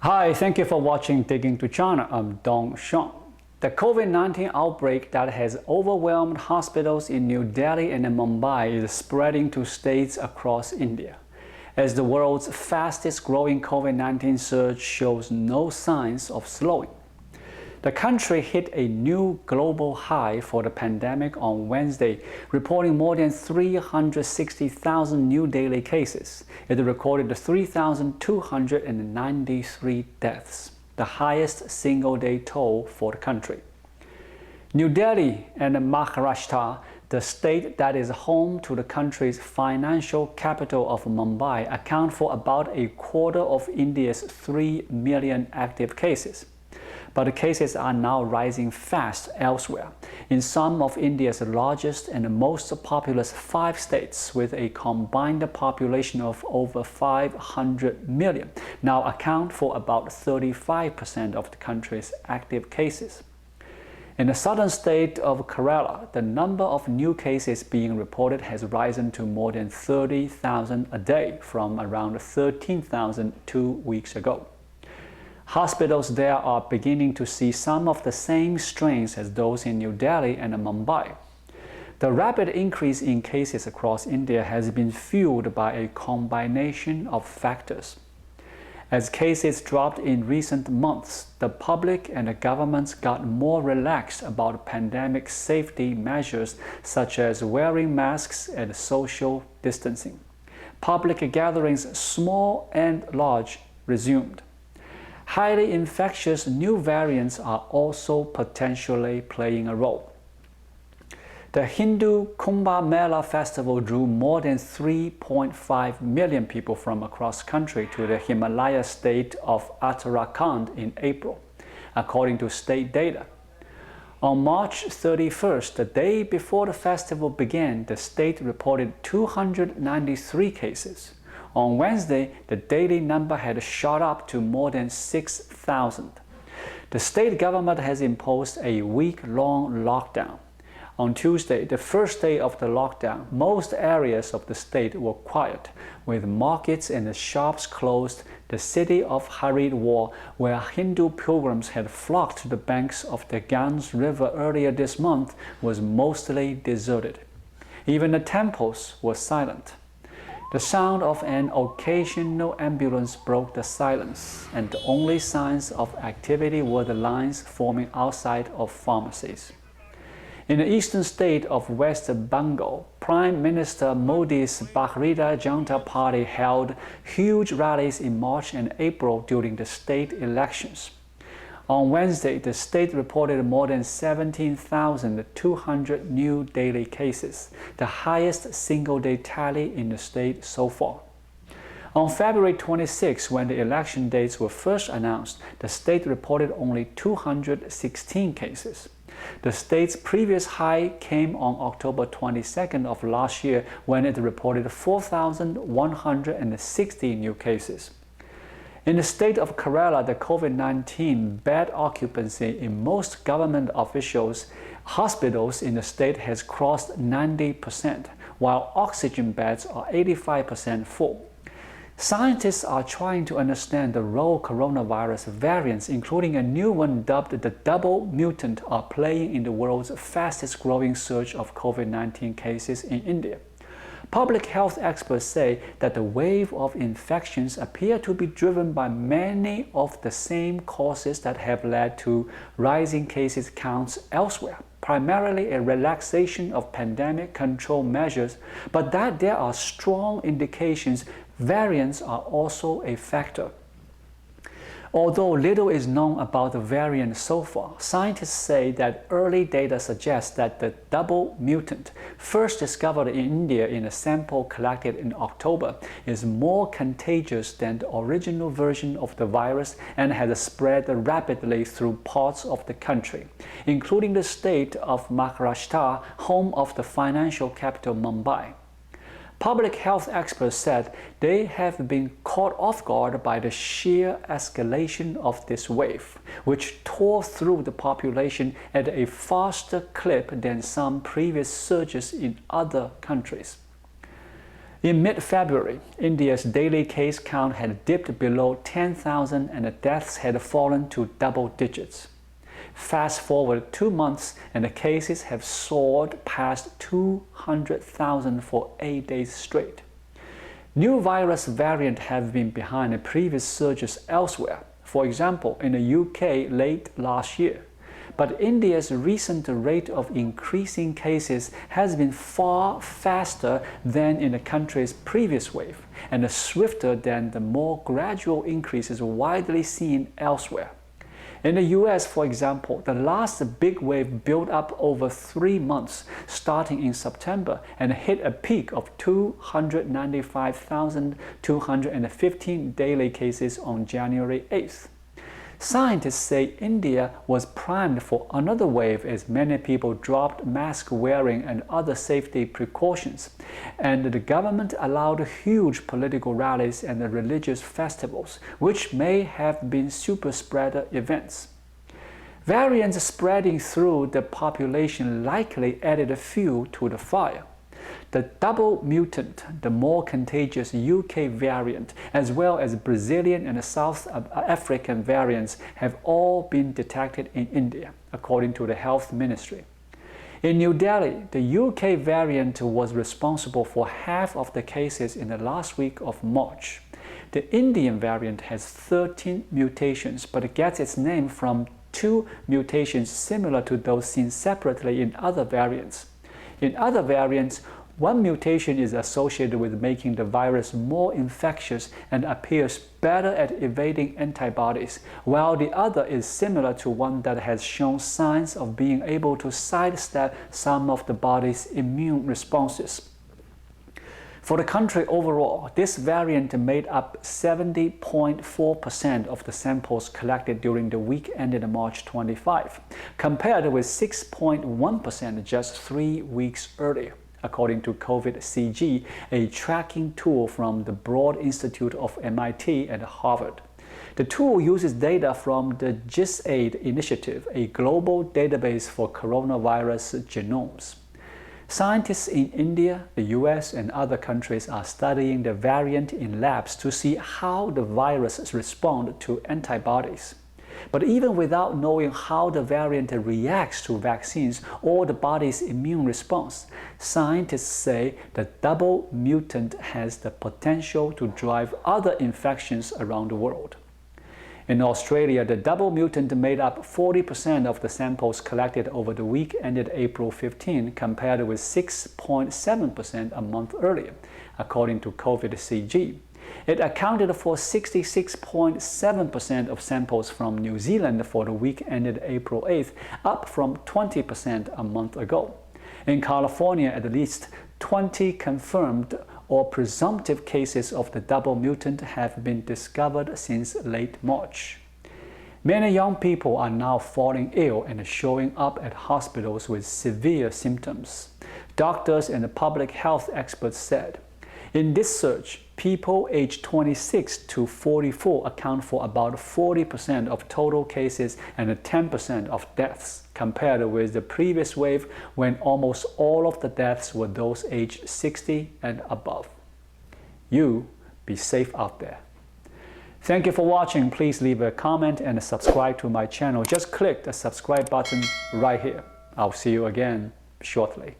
Hi, thank you for watching Digging to China. I'm Dong Shang. The COVID-19 outbreak that has overwhelmed hospitals in New Delhi and Mumbai is spreading to states across India. As the world's fastest growing COVID-19 surge shows no signs of slowing. The country hit a new global high for the pandemic on Wednesday, reporting more than 360,000 new daily cases. It recorded 3,293 deaths, the highest single-day toll for the country. New Delhi and Maharashtra, the state that is home to the country's financial capital of Mumbai, account for about a quarter of India's 3 million active cases. But the cases are now rising fast elsewhere. In some of India's largest and most populous 5 states, with a combined population of over 500 million, now account for about 35% of the country's active cases. In the southern state of Kerala, the number of new cases being reported has risen to more than 30,000 a day from around 13,000 2 weeks ago. Hospitals there are beginning to see some of the same strains as those in New Delhi and Mumbai. The rapid increase in cases across India has been fueled by a combination of factors. As cases dropped in recent months, the public and the governments got more relaxed about pandemic safety measures such as wearing masks and social distancing. Public gatherings, small and large, resumed. Highly infectious new variants are also potentially playing a role. The Hindu Kumbh Mela festival drew more than 3.5 million people from across country to the Himalaya state of Uttarakhand in April, according to state data. On March 31st, the day before the festival began, the state reported 293 cases. On Wednesday, the daily number had shot up to more than 6,000. The state government has imposed a week-long lockdown. On Tuesday, the first day of the lockdown, most areas of the state were quiet, with markets and shops closed. The city of Haridwar, where Hindu pilgrims had flocked to the banks of the Ganges River earlier this month, was mostly deserted. Even the temples were silent. The sound of an occasional ambulance broke the silence, and the only signs of activity were the lines forming outside of pharmacies. In the eastern state of West Bengal, Prime Minister Modi's Bharatiya Janata Party held huge rallies in March and April during the state elections. On Wednesday, the state reported more than 17,200 new daily cases, the highest single-day tally in the state so far. On February 26, when the election dates were first announced, the state reported only 216 cases. The state's previous high came on October 22nd of last year, when it reported 4,160 new cases. In the state of Kerala, the COVID-19 bed occupancy in most government hospitals in the state has crossed 90%, while oxygen beds are 85% full. Scientists are trying to understand the role coronavirus variants, including a new one dubbed the double mutant, are playing in the world's fastest growing surge of COVID-19 cases in India. Public health experts say that the wave of infections appear to be driven by many of the same causes that have led to rising cases counts elsewhere, primarily a relaxation of pandemic control measures, but that there are strong indications variants are also a factor. Although little is known about the variant so far, scientists say that early data suggests that the double mutant, first discovered in India in a sample collected in October, is more contagious than the original version of the virus and has spread rapidly through parts of the country, including the state of Maharashtra, home of the financial capital Mumbai. Public health experts said they have been caught off guard by the sheer escalation of this wave, which tore through the population at a faster clip than some previous surges in other countries. In mid-February, India's daily case count had dipped below 10,000 and the deaths had fallen to double digits. Fast forward 2 months and the cases have soared past 200,000 for 8 days straight. New virus variants have been behind the previous surges elsewhere, for example in the UK late last year. But India's recent rate of increasing cases has been far faster than in the country's previous wave, and swifter than the more gradual increases widely seen elsewhere. In the US, for example, the last big wave built up over 3 months, starting in September, and hit a peak of 295,215 daily cases on January 8th. Scientists say India was primed for another wave as many people dropped mask wearing and other safety precautions, and the government allowed huge political rallies and religious festivals, which may have been super spreader events. Variants spreading through the population likely added fuel to the fire. The double mutant, the more contagious UK variant, as well as Brazilian and South African variants have all been detected in India, according to the Health Ministry. In New Delhi, the UK variant was responsible for half of the cases in the last week of March. The Indian variant has 13 mutations, but gets its name from 2 mutations similar to those seen separately in other variants. In other variants, one mutation is associated with making the virus more infectious and appears better at evading antibodies, while the other is similar to one that has shown signs of being able to sidestep some of the body's immune responses. For the country overall, this variant made up 70.4% of the samples collected during the week ended March 25, compared with 6.1% just 3 weeks earlier, according to COVID-CG, a tracking tool from the Broad Institute of MIT and Harvard. The tool uses data from the GISAID initiative, a global database for coronavirus genomes. Scientists in India, the US, and other countries are studying the variant in labs to see how the virus responds to antibodies. But even without knowing how the variant reacts to vaccines or the body's immune response, scientists say the double mutant has the potential to drive other infections around the world. In Australia, the double mutant made up 40% of the samples collected over the week ended April 15, compared with 6.7% a month earlier, according to COVID-CG. It accounted for 66.7% of samples from New Zealand for the week ended April 8th, up from 20% a month ago. In California, at least 20 confirmed or presumptive cases of the double mutant have been discovered since late March. Many young people are now falling ill and showing up at hospitals with severe symptoms. Doctors and public health experts said. In this surge, people aged 26 to 44 account for about 40% of total cases and 10% of deaths, compared with the previous wave when almost all of the deaths were those aged 60 and above. You be safe out there. Thank you for watching. Please leave a comment and subscribe to my channel. Just click the subscribe button right here. I'll see you again shortly.